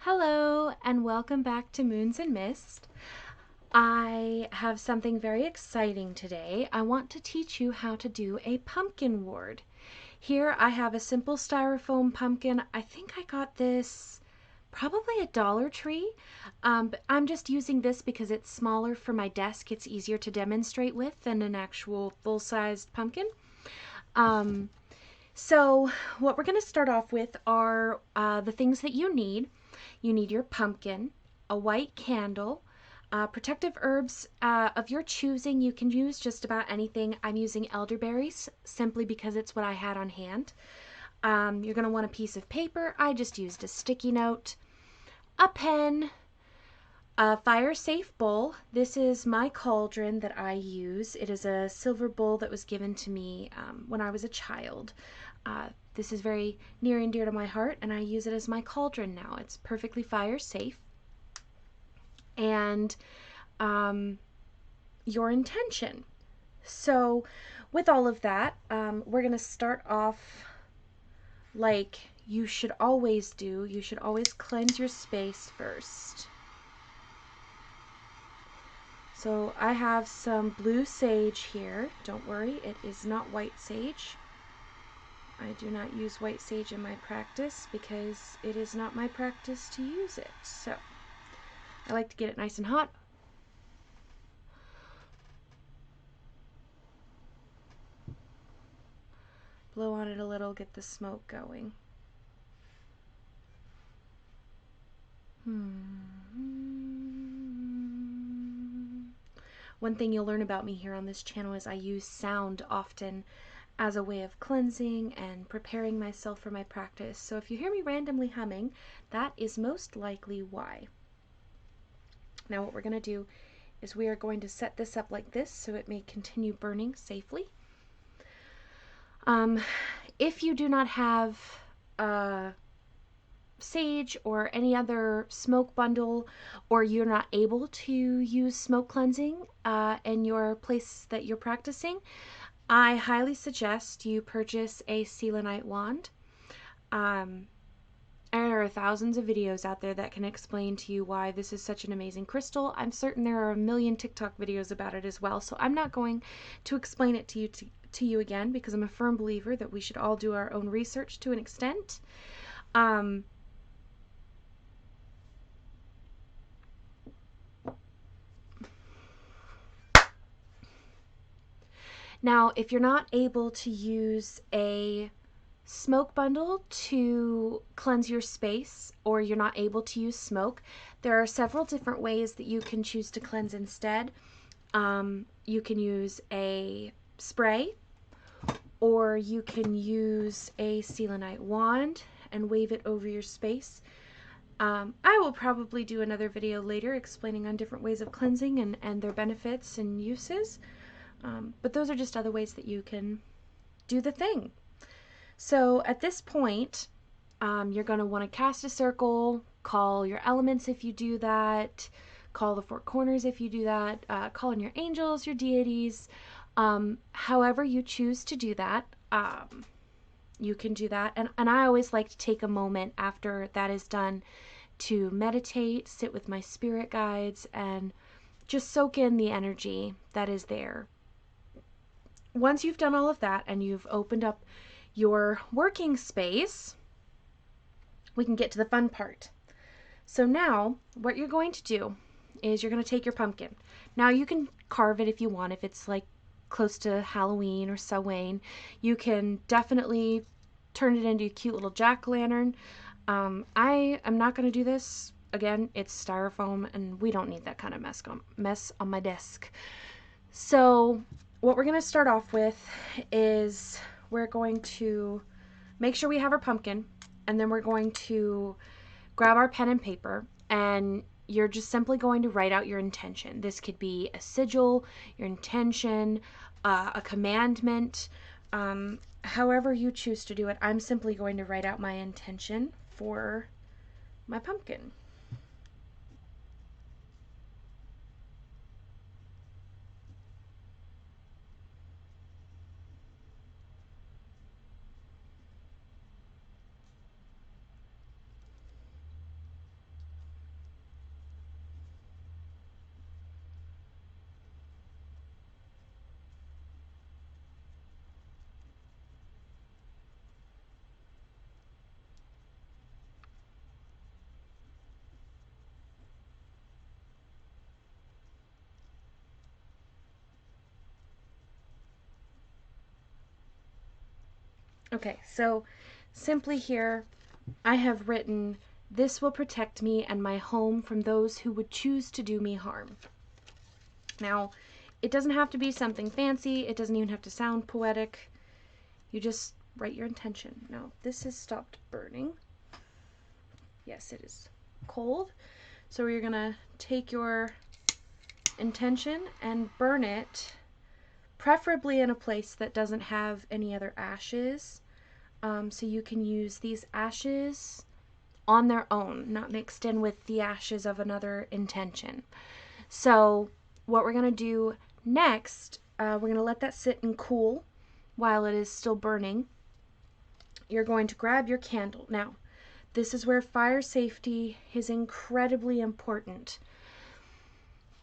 Hello and welcome back to Moons and Mist. I have something very exciting today. I want to teach you how to do a pumpkin ward. Here I have a simple styrofoam pumpkin. I think I got this probably at Dollar Tree, but I'm just using this because it's smaller for my desk. It's easier to demonstrate with than an actual full-sized pumpkin. Um, so what we're going to start off with are the things that you need. You need your pumpkin, a white candle, protective herbs of your choosing. You can use just about anything. I'm using elderberries simply because it's what I had on hand. You're going to want a piece of paper. I just used a sticky note, a pen, a fire-safe bowl. This is my cauldron that I use. It is a silver bowl that was given to me when I was a child. This is very near and dear to my heart, and I use it as my cauldron now. It's perfectly fire-safe. And your intention. So with all of that, we're going to start off like you should always do. You should always cleanse your space first. So I have some blue sage here. Don't worry, it is not white sage. I do not use white sage in my practice because it is not my practice to use it. So I like to get it nice and hot. Blow on it a little, get the smoke going. One thing you'll learn about me here on this channel is I use sound often as a way of cleansing and preparing myself for my practice. So if you hear me randomly humming, that is most likely why. Now what we're going to do is we are going to set this up like this so it may continue burning safely. If you do not have sage or any other smoke bundle, or you're not able to use smoke cleansing in your place that you're practicing, I highly suggest you purchase a selenite wand. There are thousands of videos out there that can explain to you why this is such an amazing crystal. I'm certain there are a million TikTok videos about it as well, so I'm not going to explain it to you again because I'm a firm believer that we should all do our own research to an extent. Now, if you're not able to use a smoke bundle to cleanse your space, or you're not able to use smoke, there are several different ways that you can choose to cleanse instead. You can use a spray, or you can use a selenite wand and wave it over your space. I will probably do another video later explaining on different ways of cleansing and their benefits and uses. But those are just other ways that you can do the thing. So at this point, you're going to want to cast a circle, call your elements if you do that, call the four corners if you do that, call in your angels, your deities, however you choose to do that. You can do that. And I always like to take a moment after that is done to meditate, sit with my spirit guides, and just soak in the energy that is there. Once you've done all of that and you've opened up your working space, we can get to the fun part. So now what you're going to do is you're going to take your pumpkin. Now you can carve it if you want, if it's like close to Halloween or Samhain. You can definitely turn it into a cute little jack-o'-lantern. I am not going to do this. Again, it's styrofoam and we don't need that kind of mess on my desk. So what we're going to start off with is we're going to make sure we have our pumpkin, and then we're going to grab our pen and paper, and you're just simply going to write out your intention. This could be a sigil, your intention, a commandment, however you choose to do it. I'm simply going to write out my intention for my pumpkin. Okay, so simply here I have written, "This will protect me and my home from those who would choose to do me harm." Now, it doesn't have to be something fancy. It doesn't even have to sound poetic. You just write your intention. Now, this has stopped burning. Yes, it is cold. So you're going to take your intention and burn it, preferably in a place that doesn't have any other ashes. So you can use these ashes on their own, not mixed in with the ashes of another intention. So what we're going to do next, we're going to let that sit and cool while it is still burning. You're going to grab your candle. Now, this is where fire safety is incredibly important.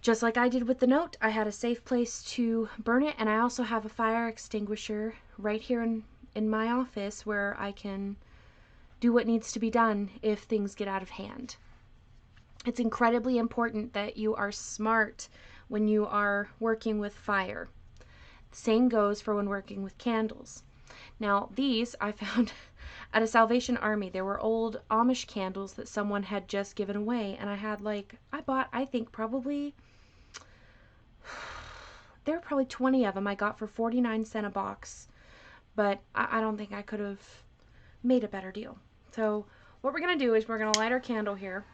Just like I did with the note, I had a safe place to burn it, and I also have a fire extinguisher right here in my office where I can do what needs to be done if things get out of hand. It's incredibly important that you are smart when you are working with fire. The same goes for when working with candles. Now, these I found at a Salvation Army. There were old Amish candles that someone had just given away, and I bought, I think, probably, there were probably 20 of them I got for 49 cents a box, but I don't think I could have made a better deal. So what we're going to do is we're going to light our candle here,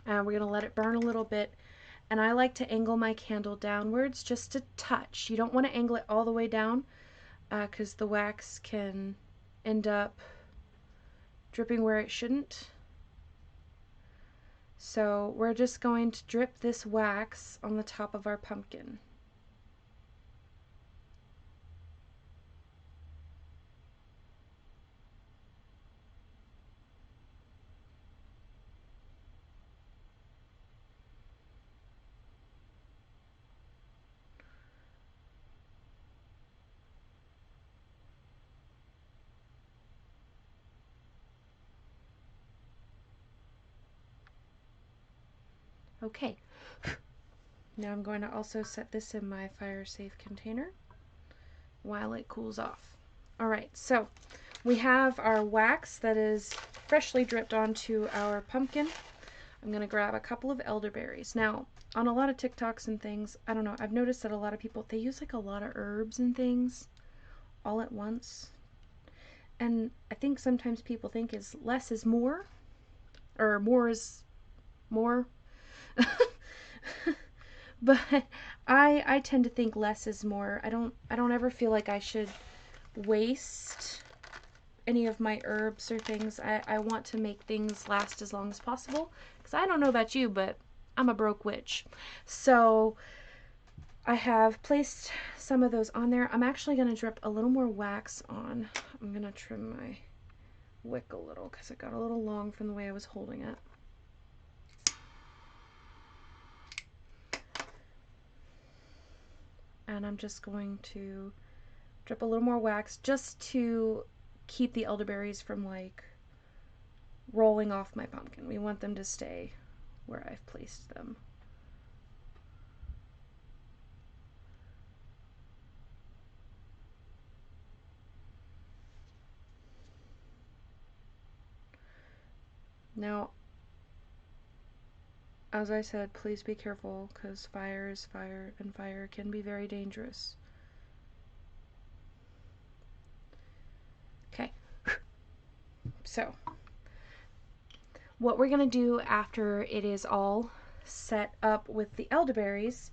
and we're going to let it burn a little bit. And I like to angle my candle downwards just a touch. You don't want to angle it all the way down because the wax can end up dripping where it shouldn't. So we're just going to drip this wax on the top of our pumpkin. Okay, now I'm going to also set this in my fire safe container while it cools off. Alright, so we have our wax that is freshly dripped onto our pumpkin. I'm going to grab a couple of elderberries. Now, on a lot of TikToks and things, I don't know, I've noticed that a lot of people, they use like a lot of herbs and things all at once. And I think sometimes people think is less is more, or more is more. But I tend to think less is more. I don't ever feel like I should waste any of my herbs or things. I want to make things last as long as possible, because I don't know about you, but I'm a broke witch. So I have placed some of those on there. I'm actually going to drip a little more wax on. I'm going to trim my wick a little because it got a little long from the way I was holding it. And I'm just going to drip a little more wax just to keep the elderberries from like rolling off my pumpkin. We want them to stay where I've placed them. Now, as I said, please be careful because fire is fire and fire can be very dangerous. Okay, so what we're going to do after it is all set up with the elderberries,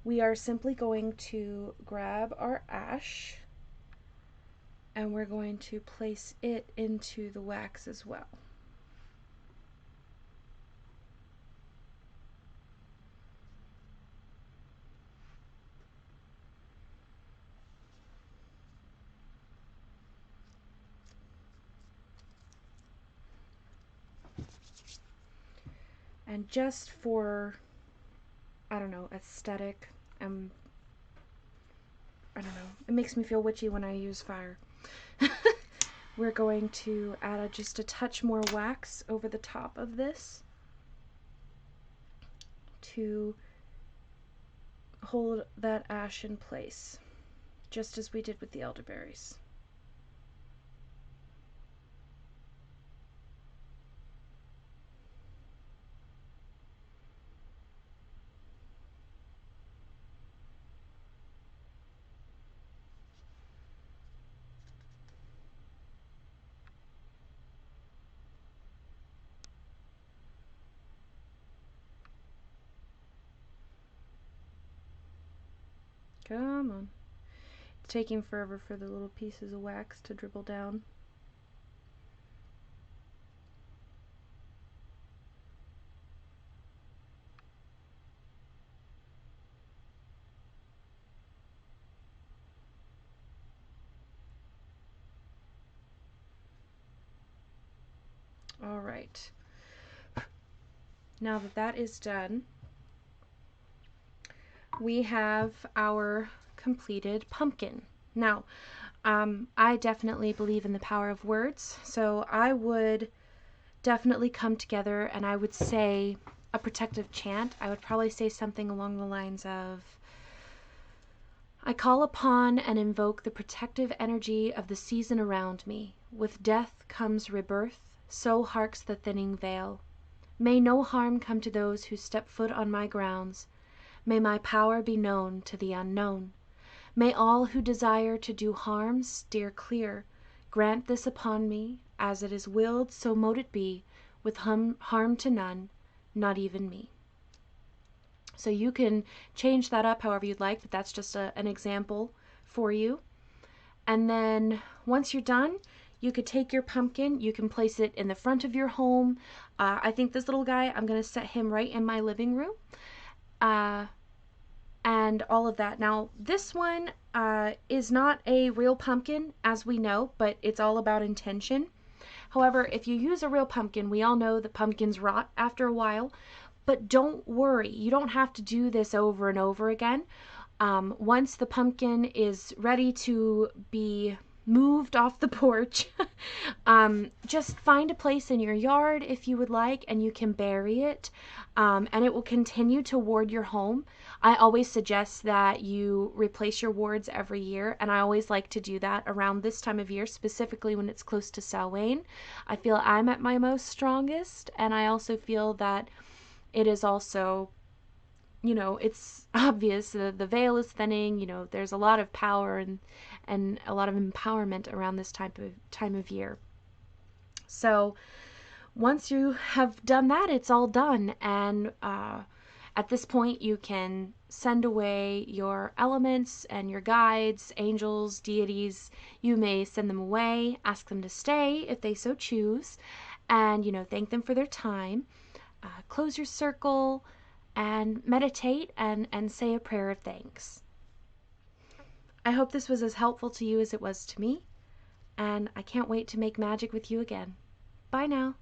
we are simply going to grab our ash and we're going to place it into the wax as well. And just for, I don't know, aesthetic, I don't know, it makes me feel witchy when I use fire. We're going to add just a touch more wax over the top of this to hold that ash in place, just as we did with the elderberries. Come on. It's taking forever for the little pieces of wax to dribble down. All right. Now that that is done, we have our completed pumpkin. Now, I definitely believe in the power of words, so I would definitely come together and I would say a protective chant. I would probably say something along the lines of, I call upon and invoke the protective energy of the season around me. With death comes rebirth, so harks the thinning veil. May no harm come to those who step foot on my grounds. May my power be known to the unknown. May all who desire to do harm steer clear. Grant this upon me, as it is willed, so mote it be, with harm to none, not even me. So you can change that up however you'd like, but that's just an example for you. And then once you're done, you could take your pumpkin, you can place it in the front of your home. I think this little guy, I'm going to set him right in my living room. And all of that. Now, this one is not a real pumpkin, as we know, but it's all about intention. However, if you use a real pumpkin, we all know that pumpkins rot after a while, but don't worry, you don't have to do this over and over again. Once the pumpkin is ready to be moved off the porch, just find a place in your yard if you would like, and you can bury it, and it will continue to ward your home. I always suggest that you replace your wards every year, and I always like to do that around this time of year, specifically when it's close to Samhain. I feel I'm at my most strongest, and I also feel that it is also, it's obvious the veil is thinning. There's a lot of power and a lot of empowerment around this time of year. So once you have done that, it's all done. And at this point, you can send away your elements and your guides, angels, deities. You may send them away, ask them to stay if they so choose, and thank them for their time. Close your circle and meditate and say a prayer of thanks. I hope this was as helpful to you as it was to me, and I can't wait to make magic with you again. Bye now.